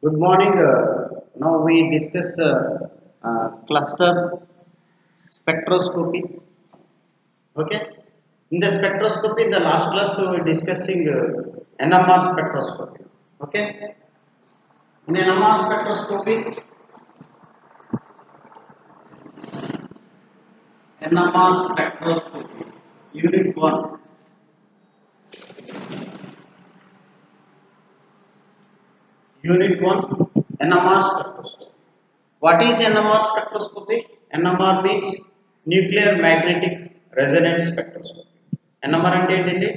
Good morning. Now we discuss cluster spectroscopy. Okay. In the spectroscopy, in the last class, we were discussing NMR spectroscopy. Okay. In NMR spectroscopy, Unit 1. Unit 1, NMR spectroscopy. What is NMR spectroscopy? NMR means nuclear magnetic resonance spectroscopy. NMR అంటే ఏంటంటే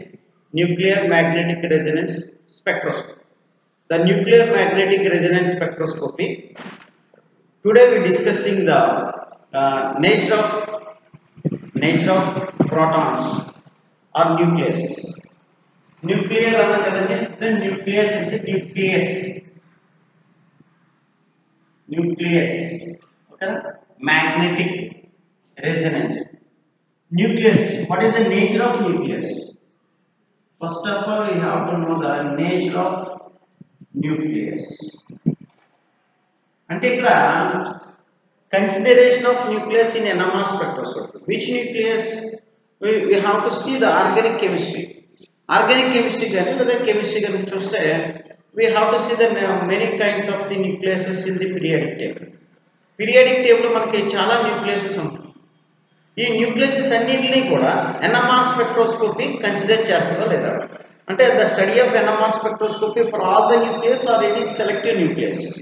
nuclear magnetic resonance spectroscopy. The nuclear magnetic resonance spectroscopy. Today we discussing the nature of protons or nucleuses. Nuclear అన్న కదండి, nucleus అంటే nucleus, okay, magnetic resonance. Nucleus, what is the nature of nucleus? First of all, we have to know the nature of nucleus. అంటే ఇక్కడ consideration of nucleus in NMR spectroscopy. Which nucleus? We have to see the organic chemistry. Organic chemistry కానీ లేదా chemistry కానీ చూస్తే we have to see the many kinds of the nucleuses in the periodic table. Periodic table లో మనకి చాలా nucleuses ఉంటాయి. ఈ nucleuses అన్నిటిని కూడా NMR spectroscopy కన్సిడర్ చేస్తుందా లేదా అంటే the study of NMR spectroscopy for all the nucleus or it is selective nucleuses.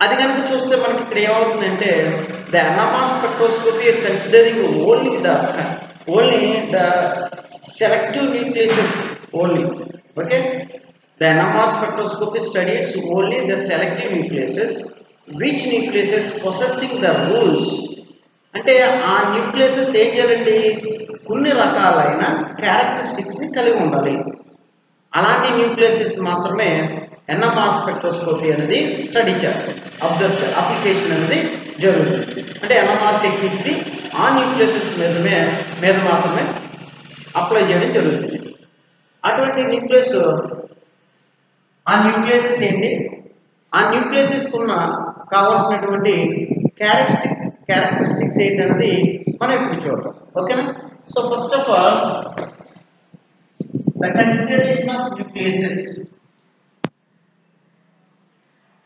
అది కనుక చూస్తే మనకి ఇక్కడ ఏమవుతుందంటే the NMR spectroscopy is considering only the selective nucleuses only. Okay. The NMR spectroscopy studies only the selective nucleuses, which nucleuses possessing the rules. అంటే ఆ nucleases ఏం చేయాలండి, కొన్ని రకాలైన క్యారెక్టరిస్టిక్స్ని కలిగి ఉండాలి. అలాంటి న్యూక్లియసెస్ మాత్రమే NMR స్పెక్ట్రోస్కోపీ అనేది స్టడీ చేస్తారు, అప్లికేషన్ అనేది జరుగుతుంది. అంటే NMR టెక్నిక్స్ ఆ న్యూక్లియసెస్ మీద మాత్రమే అప్లై చేయడం జరుగుతుంది. అటువంటి ఆ న్యూక్లియసెస్ ఏంటి, ఆ న్యూక్లియసెస్ కున్న కావాల్సినటువంటి క్యారెక్టరిస్టిక్స్ ఏంటనేది మనం ఇప్పుడు చూద్దాం. ఓకేనా. So first of all the consideration of nucleases.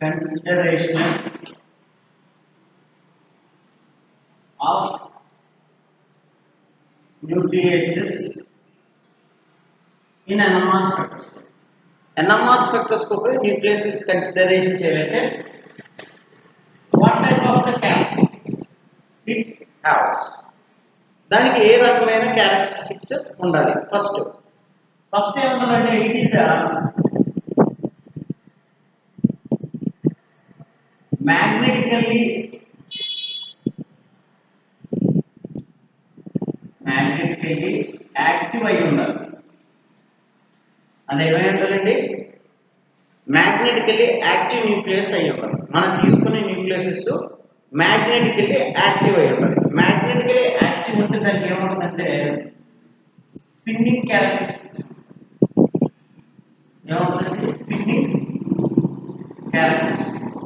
Consideration of nucleuses in NMR spectroscopy. NMR spectroscopy nucleuses consideration చేయాలంటే what type of the characteristics it has, దానికి ఏ రకమైన క్యారెక్టరిస్టిక్స్ ఉండాలి. ఫస్ట్ ఏమంటారంటే it is a magnetically active అయి ఉండాలి. అది ఏమంటారండి, మ్యాగ్నెటికల్లీ active nucleus అయి ఉండాలి. మనం తీసుకునే న్యూక్లియసెస్ మ్యాగ్నెటికల్లీ యాక్టివ్ అయి ఉండాలి. మ్యాగ్నెటికల్లీ యాక్టివ్ ఉంటే దానికి ఏముంటుందంటే స్పిన్నింగ్ క్యారెక్టరిస్టిక్స్ ఏముంటుందంటే స్పిన్నింగ్ క్యారెక్టరిస్టిక్స్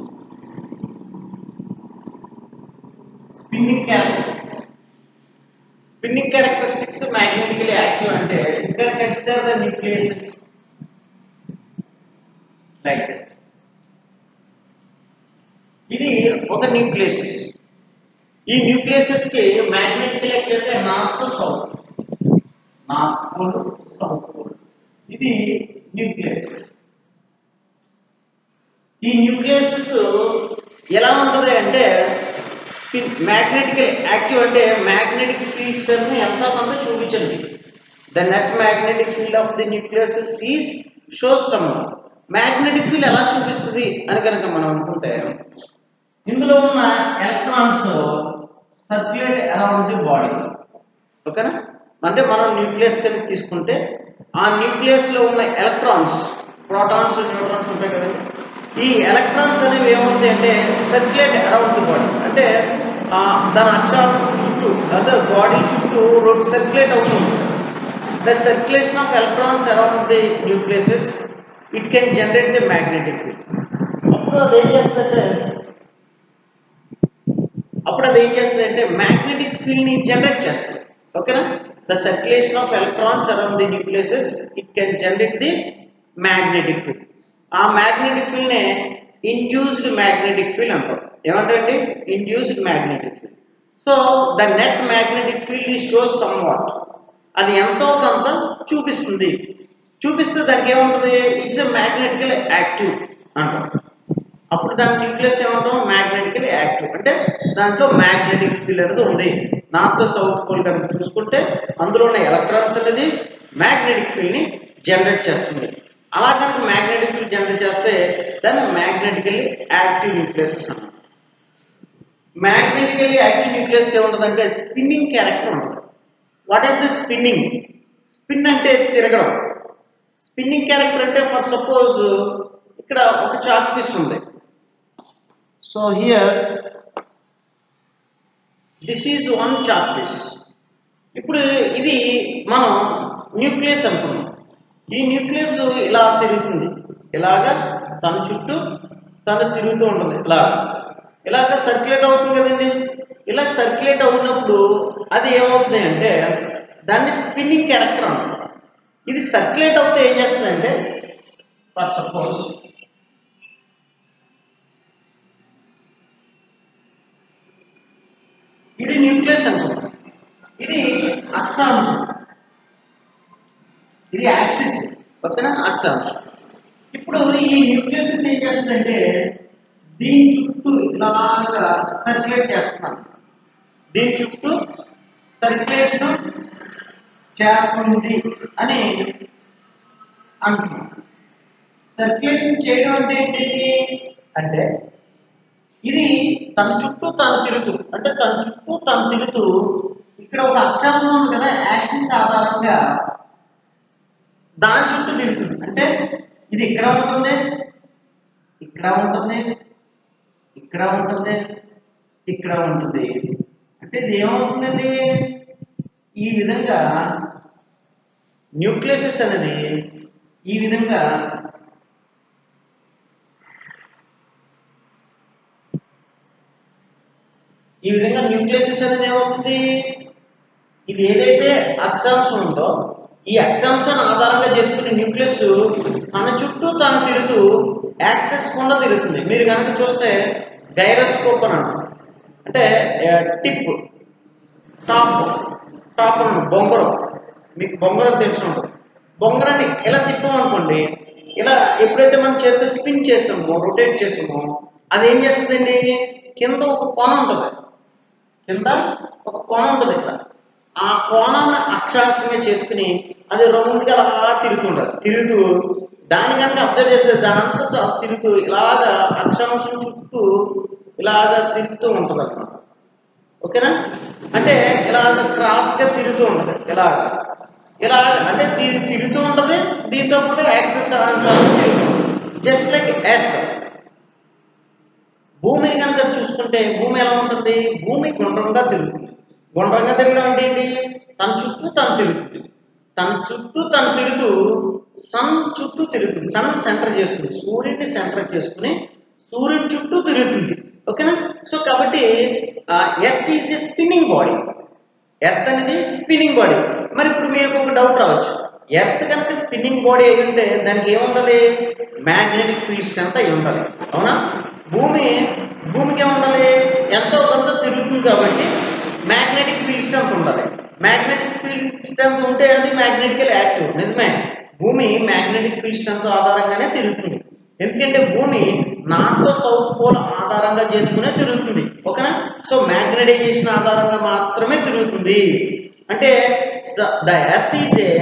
magnetically active అంటే you can consider the nucleuses like that. ఇది ఒక న్యూక్లియసెస్. ఈ న్యూక్లియసెస్ కి మ్యాగ్నెటికల్ యాక్టివ్ అంటే నార్త్ సౌత్ పోల్. ఇది న్యూక్లియస్. ఈ న్యూక్లియసెస్ ఎలా ఉంటుంది అంటే మ్యాగ్నెటికల్ యాక్టివ్ అంటే మ్యాగ్నెటిక్ ఫీల్డ్స్ ఎంత కొంత చూపించండి. The net magnetic field of the nucleus is shows some. Magnetic field ఎలా చూపిస్తుంది అని కనుక మనం అనుకుంటే ఇందులో ఉన్న electrons circulate around the body. ఓకేనా. అంటే మనం న్యూక్లియస్ కనుక తీసుకుంటే ఆ న్యూక్లియస్ లో ఉన్న ఎలక్ట్రాన్స్, ప్రోటాన్స్, న్యూట్రాన్స్ ఉంటాయి కదండి. ఈ ఎలక్ట్రాన్స్ అనేవి ఏమవుతాయి అంటే సర్క్యులేట్ అరౌండ్ ది బాడీ, అంటే దాని అక్షరాల చుట్టూ అంటే బాడీ చుట్టూ సర్క్యులేట్ అవుతుంది. The circulation of electrons around the nucleases it can generate the magnetic field. అప్పుడు అది ఏం చేస్తుందంటే మ్యాగ్నెటిక్ ఫీల్డ్ ని జనరేట్ చేస్తుంది. ఓకేనా? The circulation of electrons around the nucleus it can generate the magnetic field. ఆ మ్యాగ్నెటిక్ ఫీల్డ్ నే induced magnetic field అంటారు. ఏమంటారండి? Induced magnetic field. So the net magnetic field ఈ షోస్ సమ్ వాట్, అది ఎంతో కొంత చూపిస్తే దానికి ఏముంటుంది? ఇట్స్ ఎ మ్యాగ్నెటికల్ యాక్టివ్ అంటాం. అప్పుడు దాని న్యూక్లియస్ ఏమంటాం? Magnetical active. అంటే దాంట్లో మ్యాగ్నెటిక్ ఫీల్డ్ అనేది ఉంది. నార్త్ సౌత్ పోల్ కనుక చూసుకుంటే అందులో ఉన్న ఎలక్ట్రాన్స్ అనేది మ్యాగ్నెటిక్ ఫీల్డ్ ని జనరేట్ చేస్తుంది. అలా కనుక మ్యాగ్నెటిక్ ఫీల్డ్ జనరేట్ చేస్తే దాన్ని మ్యాగ్నెటికల్లీ యాక్టివ్ న్యూక్లియసెస్ అన్నమాట. మ్యాగ్నెటికల్లీ యాక్టివ్ న్యూక్లియస్ ఏముంటుందంటే స్పిన్నింగ్ క్యారెక్టర్ ఉంటుంది. What is the spinning? Spin అంటే తిరగడం. స్పిన్నింగ్ క్యారెక్టర్ అంటే ఫర్ సపోజ్ ఇక్కడ ఒక చాక్ పీస్ ఉంది. So here this is one chalk piece. ఇప్పుడు ఇది మనం న్యూక్లియస్ అనుకున్నాం. ఈ న్యూక్లియస్ ఇలా తిరుగుతుంది, ఇలాగా తన చుట్టూ తను తిరుగుతూ ఉంటుంది, ఇలాగ సర్క్యులేట్ అవుతుంది కదండి. ఇలా సర్క్యులేట్ అవుతున్నప్పుడు అది ఏమవుతుంది అంటే దాన్ని స్పిన్నింగ్ క్యారెక్టర్ అంటారు. ఇది సర్క్యులేట్ అవుతే ఏం చేస్తుందంటే ఫర్ సపోజ్ ఇది న్యూక్లియస్ అనుకుంటాం, ఇది అక్షాంశం, ఇది యాక్సిస్. ఓకేనా? అక్షాంశం. ఇప్పుడు ఈ న్యూక్లియస్ ఏం చేస్తుందంటే దీని చుట్టూ ఇలాగా సర్క్యులేట్ చేస్తున్నాను, దీని చుట్టూ సర్క్యులేషన్ చేస్తుంది అని అంటున్నాం. సర్క్యులేషన్ చేయడం అంటే ఏంటి అంటే ఇది తన చుట్టూ తను తిరుగుతూ ఇక్కడ ఒక అక్షాంశం ఉంది కదా, యాక్సిస్ ఆధారంగా దాని చుట్టూ తిరుగుతుంది. అంటే ఇది ఇక్కడ ఉంటుంది, ఇక్కడ ఉంటుంది, ఇక్కడ ఉంటుంది, ఇక్కడ ఉంటుంది. అంటే ఇది ఏమవుతుందండి? ఈ విధంగా న్యూక్లియసెస్ అనేది ఈ విధంగా న్యూక్లియసెస్ అనేది ఏమవుతుంది? ఇది ఏదైతే అక్షాంశం ఉందో ఈ అక్షాంశాన్ని ఆధారంగా చేసుకునే న్యూక్లియస్ తన చుట్టూ తాను తిరుగుతూ యాక్సెస్ గుండా తిరుగుతుంది. మీరు కనుక చూస్తే గైరోస్కోప్ అని అంటారు. అంటే టిప్ టాప్ బొంగరం, మీకు బొంగరం తెలిసి ఉంటుంది. బొంగరాన్ని ఇలా తిప్పామనుకోండి, ఇలా ఎప్పుడైతే మనం చేతితో స్పిన్ చేసామో రొటేట్ చేసామో అది ఏం చేస్తుందండి? కింద ఒక కొన ఉంటుంది, ఇక్కడ ఆ కోణాన్ని అక్షాంశంగా చేసుకుని అది రౌండ్గా అలా తిరుగుతూ దాని కనుక అబ్జర్వ్ చేస్తే దానంతా తిరుగుతూ ఇలాగా అక్షాంశం చుట్టూ ఇలాగా తిరుగుతూ ఉంటుంది అన్నమాట. ఓకేనా? అంటే ఇలాగ క్రాస్గా తిరుగుతూ ఉంటుంది, ఇలా అంటే తిరుగుతూ ఉంటుంది. దీంతో పాటు యాక్సెస్ తిరుగుతూ ఉంటుంది. Just like earth. భూమిని కనుక చూసుకుంటే భూమి ఎలా ఉంటుంది? భూమి గుండ్రంగా తిరుగుతుంది. గుండ్రంగా తిరగడం అంటే ఏంటి? తన చుట్టూ తను తిరుగుతూ సన్ చుట్టూ తిరుగుతుంది. సన్ సెంటర్ చేసుకుని సూర్యుడిని సెంటర్ చేసుకుని సూర్యుని చుట్టూ తిరుగుతుంది. ఓకేనా? సో కాబట్టి earth is a spinning body. Earth అనేది స్పిన్నింగ్ బాడీ. మరి ఇప్పుడు మీకు ఒక డౌట్ రావచ్చు, ఎర్త్ కనుక స్పిన్నింగ్ బాడీ అయి ఉంటే దానికి ఏముండాలి? మ్యాగ్నెటిక్ ఫీల్డ్ స్ట్రెంత్ అయి ఉండాలి. అవునా? భూమికి ఏముండాలి? ఎంతో కొంత తిరుగుతుంది కాబట్టి మ్యాగ్నెటిక్ ఫీల్డ్ స్ట్రెంత్ ఉండాలి. మ్యాగ్నెటిక్ ఫీల్డ్ స్ట్రెంత్ ఉంటే అది మ్యాగ్నెటికల్ యాక్టివ్. నిజమే, భూమి మ్యాగ్నెటిక్ ఫీల్డ్ స్ట్రెంత్ ఆధారంగానే తిరుగుతుంది. ఎందుకంటే భూమి నార్త్ సౌత్ పోల్ ఆధారంగా చేసుకునే తిరుగుతుంది. ఓకేనా? సో మ్యాగ్నెటైజేషన్ ఆధారంగా మాత్రమే తిరుగుతుంది. అంటే the earth is a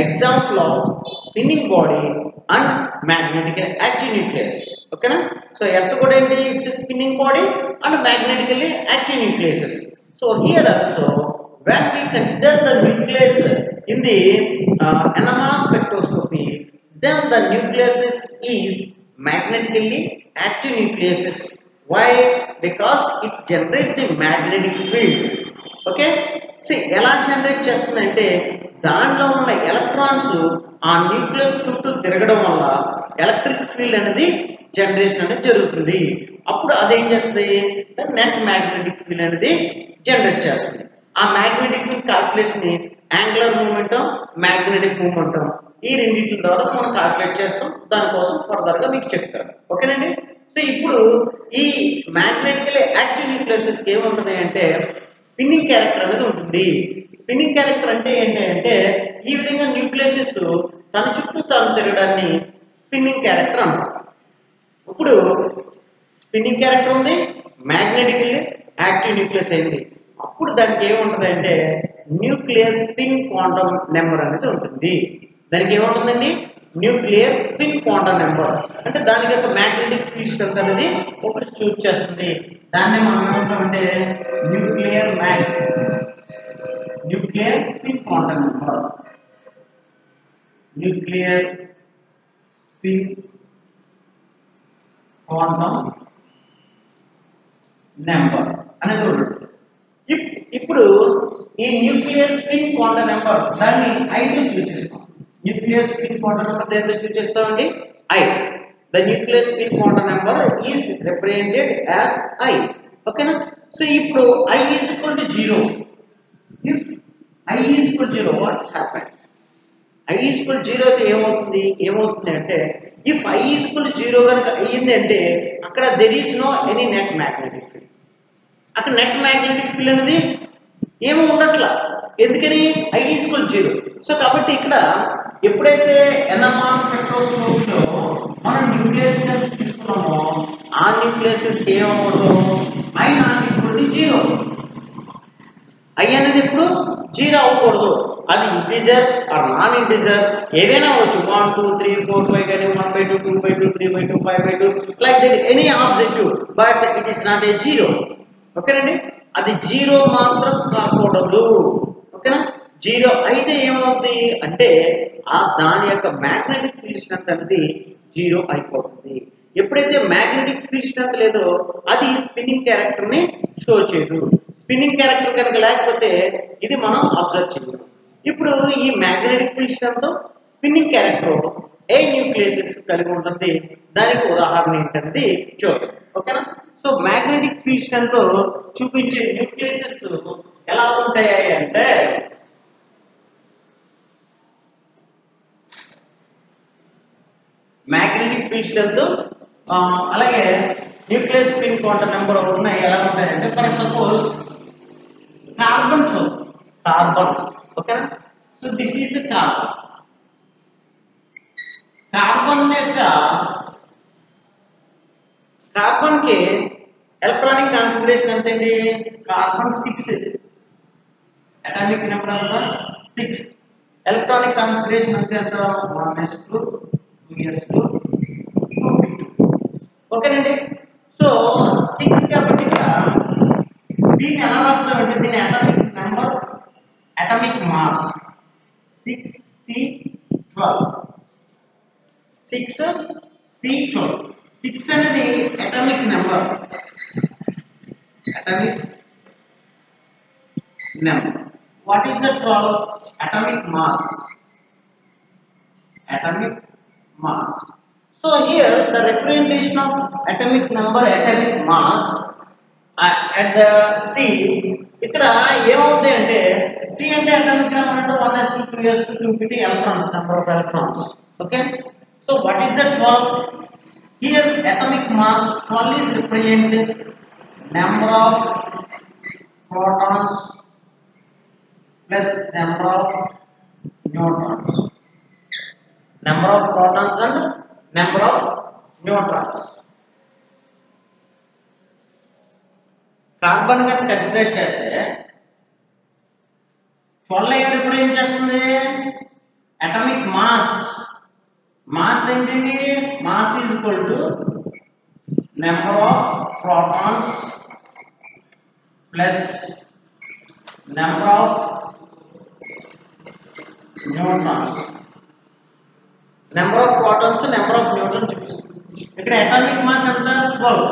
example of spinning body and magnetical active nucleus. ఓకేనా? సో ఎర్త్ కూడా ఏంటి? It's a spinning body and మ్యాగ్నెటికల్లీ active nucleases. So here also when we consider the nucleus in the NMR spectroscopy, then the nucleus is magnetically active nucleus. Why? Because it generates the magnetic field. Okay? See, ఎలా generate చేస్తుందంటే దానిలో ఉన్న electrons ఆ nucleus చుట్టూ తిరగడం వల్ల electric field అనేది generation అనేది జరుగుతుంది. అప్పుడు అదేం చేస్తుంది, నెట్ మ్యాగ్నెటిక్ ఫీల్డ్ అనేది జనరేట్ చేస్తుంది. ఆ magnetic field calculation angular momentum, magnetic momentum ఈ రెండింటి ద్వారా మనం క్యాల్కులేట్ చేస్తాం. దానికోసం ఫర్దర్గా మీకు చెప్తాను. ఓకేనండి. సో ఇప్పుడు ఈ మ్యాగ్నెటికల్లీ యాక్టివ్ న్యూక్లియస్కి ఏముంటుంది అంటే స్పిన్నింగ్ క్యారెక్టర్ అనేది ఉంటుంది. స్పిన్నింగ్ క్యారెక్టర్ అంటే ఏంటి అంటే ఈ విధంగా న్యూక్లియస్ తన చుట్టూ తాను తిరగడాన్ని స్పిన్నింగ్ క్యారెక్టర్ అంటారు. ఇప్పుడు స్పిన్నింగ్ క్యారెక్టర్ ఉంది, మ్యాగ్నెటికల్లీ యాక్టివ్ న్యూక్లియస్ అయింది. అప్పుడు దానికి ఏముంటుంది అంటే న్యూక్లియర్ స్పిన్ క్వాంటమ్ నెంబర్ అనేది ఉంటుంది. దానికి ఏముంటుందండి, న్యూక్లియర్ స్పిన్ క్వాంటమ్ నెంబర్ అంటే దానికి ఒక మ్యాగ్నెటిక్ ఫీల్డ్ స్ట్రెంత్ అనేది ఒకటి చూస్ చేస్తుంది. దాన్ని మనం ఏమంటామంటే nuclear spin quantum number, nuclear spin quantum number అనేది ఉంటుంది. ఇప్పుడు ఈ న్యూక్లియర్ స్పిన్ క్వాంటమ్ నెంబర్ దాన్ని 5 చూస్ చేస్తాం. న్యూక్లియర్ స్పిన్ క్వాంటమ్ నెంబర్ దేంతో చూస్ చేస్తామండి, I. The nuclear spin quantum number is represented as I. ఓకేనా. సో ఇప్పుడు I is equal to 0. If I is equal to 0, what happened? I is equal to 0 అయితే ఏమవుతుంది అంటే if I is equal to 0 కనుక అయ్యింది అంటే అక్కడ there is no any net magnetic field. అక్కడ నెట్ మ్యాగ్నెటిక్ ఫీల్డ్ అనేది ఏమో ఉండట్లా. ఎందుకని I is equal to 0. So కాబట్టి ఇక్కడ ఎప్పుడైతే NMR స్పెక్ట్రోస్కోపీలో మనం న్యూక్లియస్ తీసుకున్నామో ఆ న్యూక్లియస్ ఏమవ్వదు, I not equal to 0. I అనేది ఎప్పుడు 0 అవ్వకూడదు. అది ఇంటిజర్ ఆర్ నాన్ ఇంటిజర్ ఏదైనా అవ్వచ్చు. 1 2 3 4 5 కానీ 1/2 2/2 3/2 5/2 like that any objective, but it is not a 0. ఓకేనండి. అది 0 మాత్రం కాకూడదు. ఓకేనా. 0 అయితే ఏమవుతుంది అంటే దాని యొక్క మ్యాగ్నెటిక్ ఫీల్డ్ స్ట్రెంత్ అనేది 0 అయిపోతుంది. ఎప్పుడైతే మ్యాగ్నెటిక్ ఫీల్డ్ స్ట్రెంత్ లేదో అది స్పిన్నింగ్ క్యారెక్టర్ని షో చేయదు. స్పిన్నింగ్ క్యారెక్టర్ కనుక లేకపోతే ఇది మనం అబ్జర్వ్ చేయలేము. ఇప్పుడు ఈ magnetic field strength spinning character ఏ న్యూక్లియస్ కలిగి ఉంటుంది. దానికి ఉదాహరణ ఏంటనేది చూద్దాం. ఓకేనా. సో మ్యాగ్నెటిక్ ఫీల్డ్ స్ట్రెంత్ చూపించే న్యూక్లియస్ ఎలా ఉంటాయి అంటే మ్యాగ్నెటిక్ ఫీల్డ్ స్ట్రెంత్ అలాగే న్యూక్లియర్ స్పిన్ క్వాంటమ్ నెంబర్ ఉన్నాయి. ఎలా ఉంటాయంటే ఫర్ సపోజ్ కార్బన్ చూద్దాం. కార్బన్ ఓకేనా. So this is the carbon. Carbon కి ఎలక్ట్రానిక్ కాన్ఫిగరేషన్ ఎంత అండి, కార్బన్ 6, అటామిక్ నెంబర్ ఎంత 6, ఎలక్ట్రానిక్ కాన్ఫిగరేషన్ అంటే ఎంత 1s2 2s2 2p2. ఓకేనండి. సో 6 కాబట్టి దీన్ని ఎలా రాస్తామంటే దీని atomic number, atomic mass 6c12. 6c12. 6 అనేది atomic number. What is that called? Atomic mass. So here the representation of atomic number, atomic mass at the C. ఇక్కడ ఏమవుతుంది అంటే C అంటే అటామిక్ నెంబర్ అంటే 1s2 2s2 2p2 electrons, number of electrons. Okay. So what is that for? Here atomic mass 12 is represented number of protons plus number of neutrons. Number of protons and number of neutrons. Carbon గా consider చేస్తే 12 ఏం represent చేస్తుంది, atomic mass. Mass ఏంటండి, mass is equal to number of protons plus number of neutrons. Number of protons, number of neutrons చూపిస్తుంది. ఇక్కడ atomic mass ఎంత 12,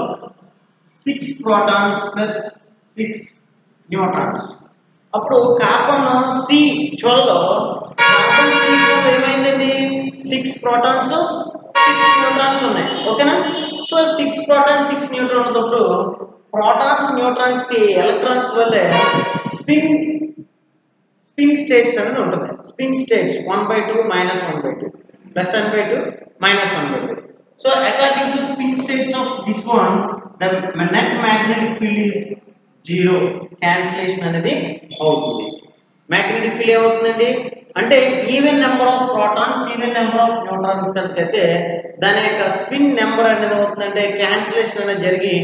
6 protons plus 6 neutrons. అప్పుడు carbon C12 లో కార్బన్ C12 ఏమైందండి 6 ప్రోటాన్స్ 6 న్యూట్రాన్స్ ఉన్నాయి. ఓకేనా. So 6 protons 6 neutron ఉన్నప్పుడు protons neutrons కి ఎలక్ట్రాన్స్ వల్లే స్పిన్ స్టేట్స్ అనేది ఉంటుంది. Spin states 1/2 -1/2 +1/2 -1/2. So according to spin states of this one the net magnetic field is 0. Cancellation అనేది అవుతుంది. మ్యాగ్నెటిక్ ఫీల్డ్ ఏమవుతుందండి అంటే even number of protons even number of neutrons కనుకైతే దాని యొక్క స్పిన్ నెంబర్ అనేది అవుతుందంటే క్యాన్సిలేషన్ అనేది జరిగి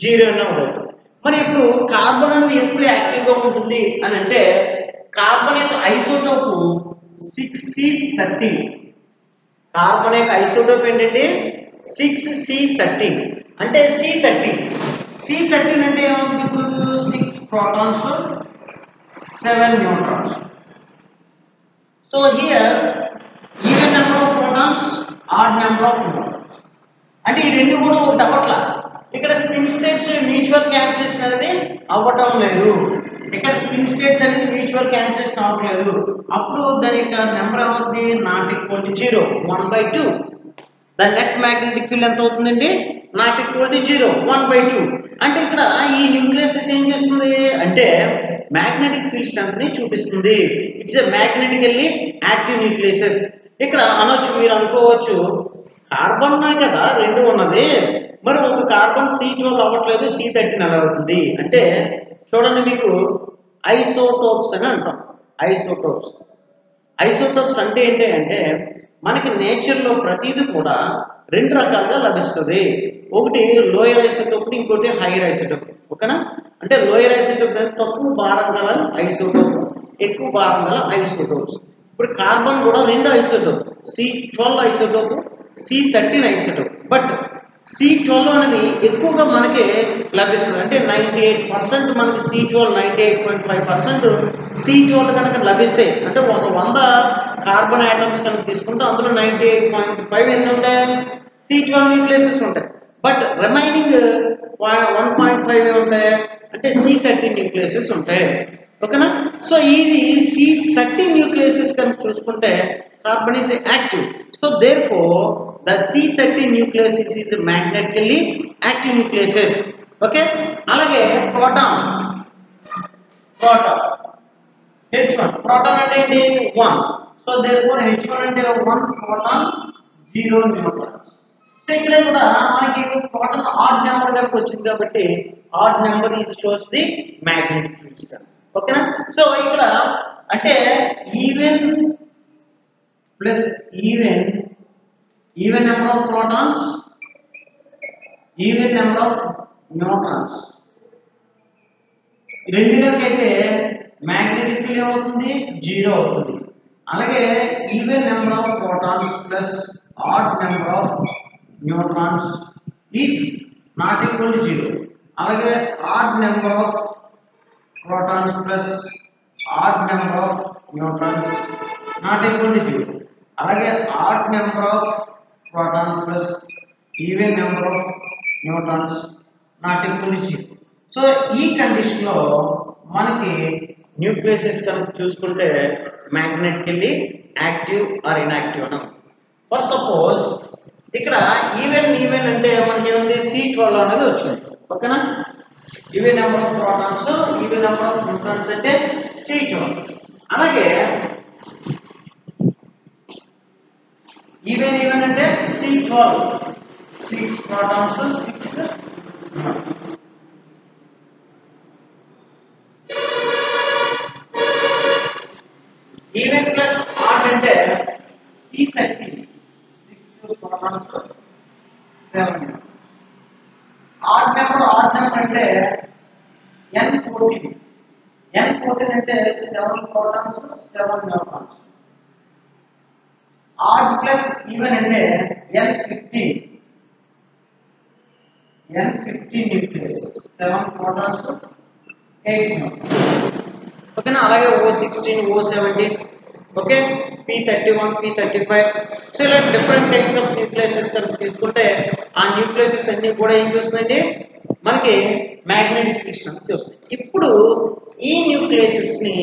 0 అవుతుంది. మరి ఇప్పుడు కార్బన్ అనేది ఎప్పుడు యాక్టివ్గా ఉంటుంది అని అంటే కార్బన్ యొక్క ఐసోటోప్ 6C13. కార్బన్ యొక్క ఐసోటోప్ ఏంటంటే 6C13 అంటే C13 అంటే ఏమవుతుంది ఇప్పుడు 6 protons 7 neutrons. So here even number of protons odd number of neutrons అంటే ఈ రెండు కూడా ఒకటి అవ్వట్లా. ఇక్కడ స్పిన్ స్టేట్స్ మ్యూచువల్ క్యాన్సిలేషన్ అనేది అవ్వటం లేదు. ఇక్కడ స్పిన్ స్టేట్స్ అనేది మ్యూచువల్ క్యాన్సిలేషన్ అవ్వట్లేదు. అప్పుడు దాని యొక్క నెంబర్ ఏమవుతుంది నాట్ ఈక్వల్ టు 0 1/2. దాని నెట్ మ్యాగ్నెటిక్ ఫీల్డ్ ఎంత అవుతుందండి నాట్ ఈక్వల్ టు 0 1/2. అంటే ఇక్కడ ఈ న్యూక్లియస్ ఏం చేస్తుంది అంటే మ్యాగ్నెటిక్ ఫీల్డ్ స్ట్రెంత్ ని చూపిస్తుంది. It's a మ్యాగ్నెటికల్లీ active nucleus. ఇక్కడ అనొచ్చు మీరు అనుకోవచ్చు కార్బన్ కదా రెండు ఉన్నది మరి ఒక కార్బన్ C12 అవ్వట్లేదు C13 ఎలా అవుతుంది అంటే చూడండి మీకు ఐసోటోప్స్ అని అంటాం. ఐసోటోప్స్ అంటే ఏంటి అంటే మనకి నేచర్లో ప్రతిదీ కూడా రెండు రకాలుగా లభిస్తుంది. ఒకటి లోయర్ ఐసోటోప్ ఇంకోటి హైయర్ ఐసోటోప్. ఓకేనా అంటే లోయర్ ఐసోటోప్ తక్కువ భారం గల ఐసోటోప్ ఎక్కువ భారం గల ఐసోటోప్స్. ఇప్పుడు కార్బన్ కూడా రెండు isotope C12 isotope C13 isotope. But C12 అనేది ఎక్కువగా మనకి లభిస్తుంది అంటే 98% మనకి C12 98.5% C12 కనుక లభిస్తే అంటే ఒక 100 కార్బన్ ఆటమ్స్ కనుక తీసుకుంటే అందులో 98.5 ఎన్ని ఉంటాయి C12 న్యూక్లియసెస్ ఉంటాయి. బట్ రిమైనింగ్ 1.5 ఉంటాయి అంటే C13 న్యూక్లియసెస్ ఉంటాయి. ఓకేనా సో ఇది C13 న్యూక్లియసెస్ కనుక చూసుకుంటే carbon is active. So therefore the C13 nucleus is magnetically active nucleus. Okay అలాగే ప్రోటాన్ H1 ప్రోటాన్ అంటే ఏంటి 1. సో therefore H1 అంటే 1 ప్రోటాన్ 0 న్యూట్రాన్స్. సో ఇక్కడ కూడా మనకి ప్రోటాన్ ఆడ్ నెంబర్ కనుక వచ్చింది కాబట్టి odd number is shows the magnetic field strength. ఓకేనా సో ఇక్కడ అంటే even plus even number of protons even number of neutrons రెండు కనుకైతే మ్యాగ్నెటిక్ ఫీల్డ్ ఏమవుతుంది 0 అవుతుంది. అలాగే even number of protons plus odd number of neutrons is not equal to 0. అలాగే odd number of protons plus odd number of neutrons not equal to 0. అలాగే odd number of proton plus even number of neutrons not equal to 0. So ఈ condition లో మనకి nucleases కనుక చూసుకుంటే మ్యాగ్నెటికల్లీ active or inactive అన్నాం. For suppose ఇక్కడ even అంటే మనకి ఏముంది C12 అనేది వచ్చింది. ఓకేనా even number of protons even number of neutrons అంటే C12. అలాగే ఈవెన్ అంటే C12 6 protons 6 even plus odd అంటే C13 6 ప్రోటాన్స్ 7. ఆడ్ నెంబర్ అంటే N14 అంటే 7 protons 7 neutrons. Odd plus even అంటే N15 న్యూక్లియస్ 7 ప్రోటాన్స్ 8 న్యూట్రాన్స్. ఓకేనా అలాగే O16 O17 okay P31 P35. So ఇలా డిఫరెంట్ టైప్స్ ఆఫ్ న్యూక్లియసెస్ కనుక తీసుకుంటే ఆ న్యూక్లియసెస్ అన్ని కూడా ఏం చూస్తుందండి మనకి మ్యాగ్నెటిక్ ఫీల్డ్ స్ట్రెంత్ చూస్తుంది. ఇప్పుడు ఈ న్యూక్లియసెస్ ని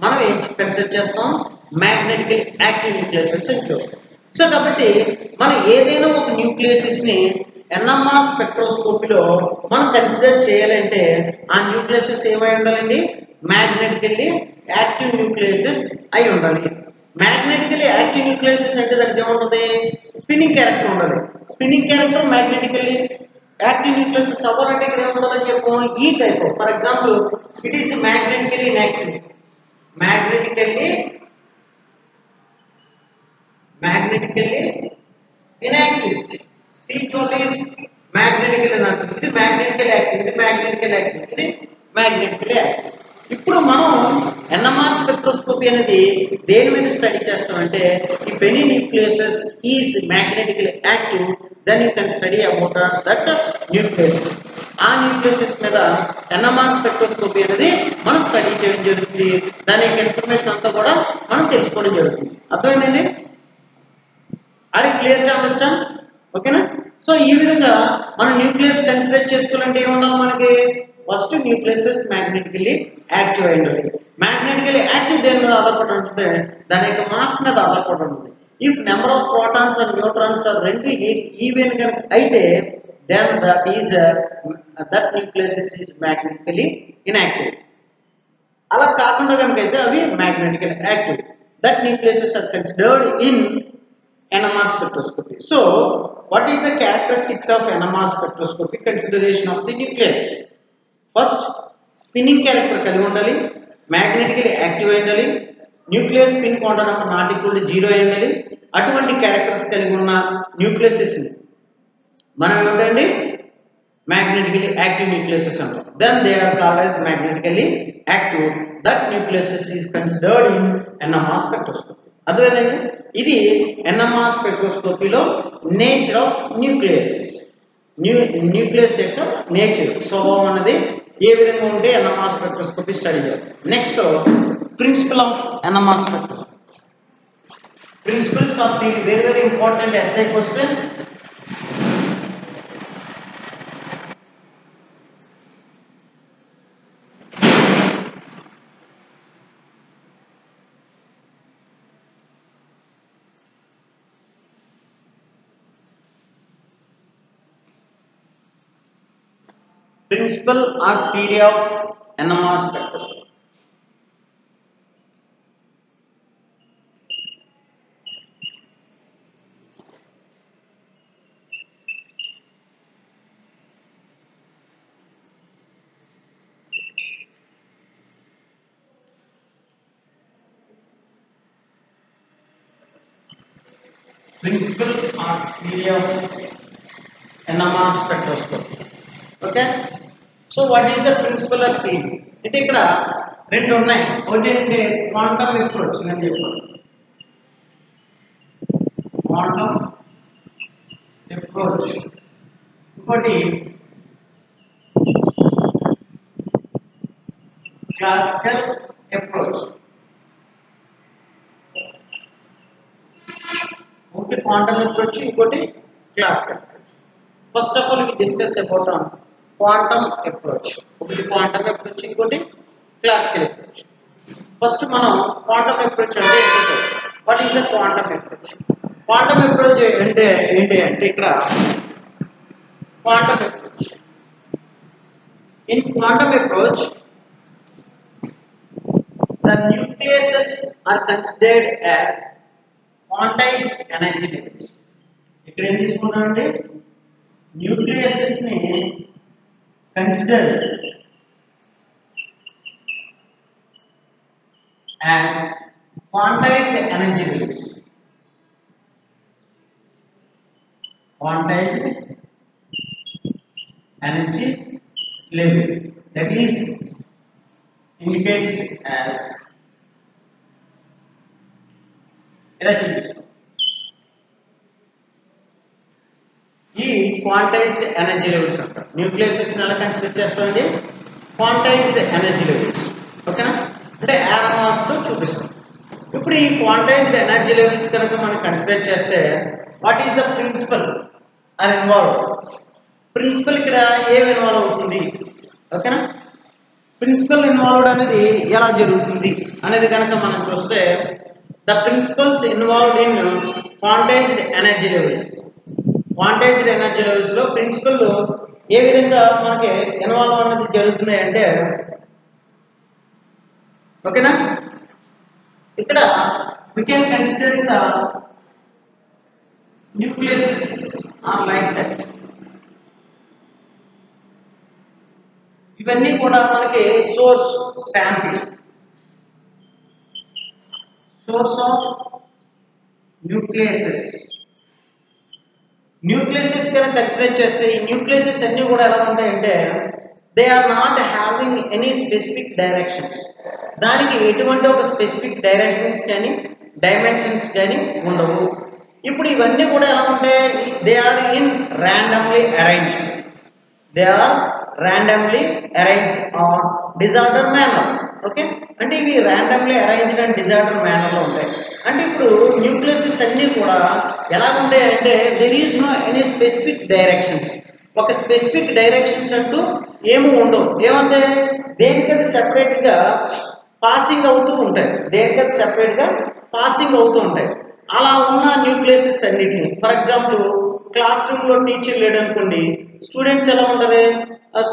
మనం ఏం కన్సిడర్ చేస్తాం మ్యాగ్నెటికల్ యాక్టివ్ న్యూక్లియసెస్ అని చూస్తాం. సో కాబట్టి మనం ఏదైనా ఒక న్యూక్లియసెస్ ని ఎన్ఎంఆర్ స్పెక్ట్రోస్కోపీలో మనం కన్సిడర్ చేయాలంటే ఆ న్యూక్లియసెస్ ఏమై ఉండాలండి, మ్యాగ్నెటికల్లీ యాక్టివ్ న్యూక్లియసెస్ అయి ఉండాలి. మ్యాగ్నెటికల్లీ యాక్టివ్ న్యూక్లియసెస్ అంటే దానికి ఏముంటుంది, స్పిన్నింగ్ క్యారెక్టర్ ఉండాలి. స్పిన్నింగ్ క్యారెక్టర్ మ్యాగ్నెటికల్లీ యాక్టివ్ న్యూక్లియసెస్ అవ్వాలంటే ఇక్కడ ఏముండాలని చెప్పు, ఈ type. For example it is మ్యాగ్నెటికల్లీ inactive, magnetically inactive. C12 is magnetically inactive. ఇది magnetically active, ఇది magnetically active, ఇది magnetically active. ఇప్పుడు మనం ఎన్ఎంఆర్ స్పెక్ట్రోస్కోపీ అనేది దేని మీద స్టడీ చేస్తామంటే, if any nucleuses is magnetically active then you can study about that nucleuses. ఆ న్యూక్లియసెస్ మీద ఎన్ఎంఆర్ స్పెక్ట్రోస్కోపీ అనేది మనం స్టడీ చేయడం జరుగుతుంది. దాని యొక్క ఇన్ఫర్మేషన్ అంతా కూడా మనం తెలుసుకోవడం జరుగుతుంది. అర్థమైందండి? Are you clear to understand? ఓకేనా? సో ఈ విధంగా మనం న్యూక్లియస్ కన్సిడర్ చేసుకోవాలంటే ఏముండాలి మనకి, ఫస్ట్ న్యూక్లియసెస్ మ్యాగ్నెటికల్లీ యాక్టివ్ అయి ఉండాలి. మ్యాగ్నెటికల్లీ యాక్టివ్ దేని మీద ఆధారపడి ఉంటుంది, దాని యొక్క మాస్ మీద ఆధారపడి ఉంటుంది. If number of protons and neutrons రెండు ఈవెన్ కనుక అయితే then that nucleus is magnetically inactive. అలా కాకుండా కనుక అయితే అవి magnetically active. That nucleus are considered in NMR spectroscopy. So what is the characteristics of NMR spectroscopy? Consideration of the nucleus. First, spinning character కలిగి ఉండాలి, magnetically active అయి ఉండాలి, nucleus spin quantum number not equal to 0 అయి ఉండాలి. అటువంటి characters కలిగి ఉన్న nucleuses మనం ఏమిటండి, మ్యాగ్నెటికల్లీ యాక్టివ్ న్యూక్లియసెస్ అంటాం. Then they are called as magnetically active. That nucleuses is considered in NMR spectroscopy. అర్థమైందండి? ఇది ఎన్ఎంఆర్ స్పెక్ట్రోస్కోపీలో నేచర్ ఆఫ్ న్యూక్లియసెస్, న్యూక్లియస్ యొక్క నేచర్, స్వభావం అనేది ఏ విధంగా ఉంటే ఎన్ఎంఆర్ స్పెక్ట్రోస్కోపీ స్టడీ చేయాలి. Next, principle of NMR spectroscopy. Principles of the very very important essay question. Principle or theory of NMR spectroscopy. Principle or theory of NMR spectroscopy. Okay. So what is the principle of theory? అంటే ఇక్కడ రెండు ఉన్నాయి. ఒకటి అంటే quantum approach అని చెప్పాను, quantum approach. ఇంకోటి classical approach. ఒకటి క్వాంటమ్ అప్రోచ్, ఇంకోటి classical approach. First of all we discuss about quantum approach. ఒకటి క్వాంటమ్ అప్రోచ్, ఇంకోటి క్లాసికల్ అప్రోచ్. ఫస్ట్ మనం క్వాంటమ్ అప్రోచ్ అంటే ఏంటో, what is the quantum approach? Quantum approach అంటే ఏంటి అంటే ఇక్కడ quantum approach, in quantum approach the nucleuses are considered as quantized energy levels. ఇక్కడ ఏం తీసుకున్నామంటే న్యూక్లియసెస్ ని considered as quantized energy levels. Quantized energy level, that is indicates as electricity. ఈ quantised energy levels అంటారు. న్యూక్లియసెస్ ఎలా consider చేస్తామండి, quantised energy levels. ఓకేనా? అంటే ఆర్తో చూపిస్తాం. ఇప్పుడు ఈ క్వాంటైజ్డ్ ఎనర్జీ లెవెల్స్ కనుక మనం కన్సిడర్ చేస్తే what is the principle or involve? Principle ఇక్కడ ఏం ఇన్వాల్వ్ అవుతుంది? ఓకేనా? ప్రిన్సిపల్ ఇన్వాల్వ్డ్ అనేది ఎలా జరుగుతుంది అనేది కనుక మనం చూస్తే the principles involved in quantised energy levels. Quantised energy లెవెల్స్లో ప్రిన్సిపల్ ఏ విధంగా మనకి ఇన్వాల్వ్ అన్నది జరుగుతున్నాయి అంటే, ఓకేనా, ఇక్కడ we can consider the nucleuses are like that. ఇవన్నీ కూడా మనకి source sample, source of nucleuses. Nucleuses కనుక కన్సిడర్ చేస్తే ఈ న్యూక్లియసెస్ అన్నీ కూడా ఎలా ఉంటాయంటే they are not having any specific directions. దానికి ఎటువంటి ఒక స్పెసిఫిక్ డైరెక్షన్స్ కానీ డైమెన్షన్స్ కానీ ఉండవు. ఇప్పుడు ఇవన్నీ కూడా ఎలా ఉంటాయి, they are in randomly arranged, they are randomly arranged or disorder manner. Okay, అంటే ఇవి ర్యాండమ్లీ అరేంజ్డ్ అండ్ డిజార్డర్ మేనర్లో ఉంటాయి. అంటే ఇప్పుడు న్యూక్లియసెస్ అన్నీ కూడా ఎలా ఉంటాయి అంటే there is no any specific directions. ఒక స్పెసిఫిక్ డైరెక్షన్స్ అంటూ ఏమీ ఉండవు. ఏమంటే దేనికది సెపరేట్గా పాసింగ్ అవుతూ ఉంటాయి, దేనికది సెపరేట్గా పాసింగ్ అవుతూ ఉంటాయి. అలా ఉన్న న్యూక్లియసెస్ అన్నిటిని, ఫర్ ఎగ్జాంపుల్ క్లాస్ రూమ్లో టీచర్ లేడు అనుకోండి, స్టూడెంట్స్ ఎలా ఉంటారు,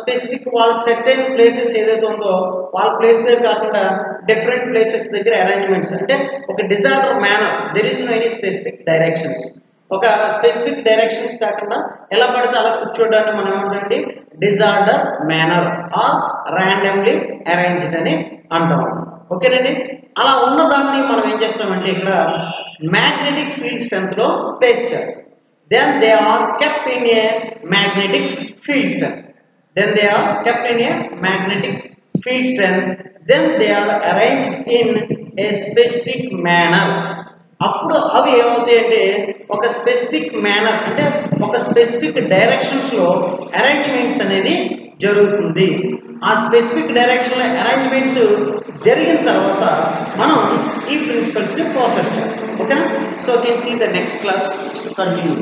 స్పెసిఫిక్ వాళ్ళకి సెర్టైన్ ప్లేసెస్ ఏదైతే ఉందో వాళ్ళ ప్లేస్ దగ్గర కాకుండా డిఫరెంట్ ప్లేసెస్ దగ్గర అరేంజ్మెంట్స్, అంటే ఒక disorder manner, there is no any specific directions. ఒక స్పెసిఫిక్ డైరెక్షన్స్ కాకుండా ఎలా పడితే అలా కూర్చోడానికి మనం ఏమంటే disorder manner or randomly arranged అని అంటాం. ఓకేనండి, అలా ఉన్నదాన్ని మనం ఏం చేస్తామంటే ఇక్కడ మ్యాగ్నెటిక్ ఫీల్డ్ స్ట్రెంత్లో ప్లేస్ చేస్తాం. Then they are kept in a magnetic field strength, then they are kept in a magnetic field strength, then they are arranged in a specific manner. అప్పుడు అవి ఏమవుతాయి అంటే ఒక స్పెసిఫిక్ మేనర్, అంటే ఒక specific డైరెక్షన్స్లో arrangements అనేది జరుగుతుంది. ఆ స్పెసిఫిక్ డైరెక్షన్లో అరేంజ్మెంట్స్ జరిగిన తర్వాత మనం ఈ ప్రిన్సిపల్స్ని ప్రాసెస్ చేస్తాం. ఓకేనా, so can see the next class continue.